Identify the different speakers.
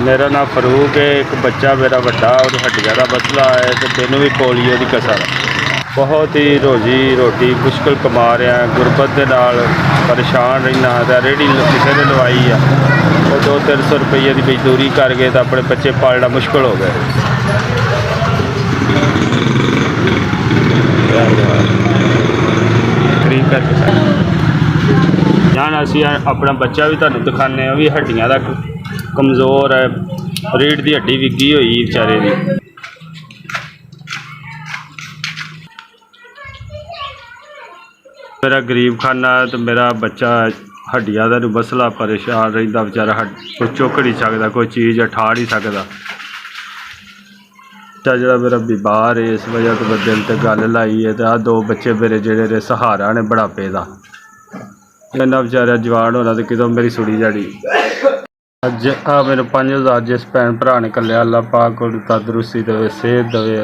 Speaker 1: मेरा नाम फरूक है। एक बच्चा मेरा बड़ा और हड्डियां का मसला है तो तेनों भी पोलियो की कसर। बहुत ही रोजी रोटी मुश्किल कमा रहा, गुरबत के नाल परेशान रहना। रेहड़ी किसी ने लवाई है वो 200-300 रुपये की मजदूरी करके तो अपने बच्चे पालना मुश्किल हो गए। गरीब करके जान असी अपना बच्चा भी तुहानूं दिखाने, भी हड्डियां का कमज़ोर है, रीढ़ की हड्डी विगी हुई बेचारे की। मेरा गरीब खाना है तो मेरा बच्चा हड्डियां का मसला परेशान रहिंदा बेचारा, कोई चुक नहीं सकता, कोई चीज़ ठा नहीं सकता। जो मेरा बीमार है इस वजह तो मैं दिल से गल लाई है। तो आ 2 बच्चे मेरे जेड़े सहारा ने बुढ़ापे का, इन्ना बेचारा जवान होना तो कितों मेरी सुड़ी जानी। अज आ मेरे 5000 जिस भैन भरा ने कल्ले, अल्लाह पाक को तंदरुस्ती देवे, सेहत देवे।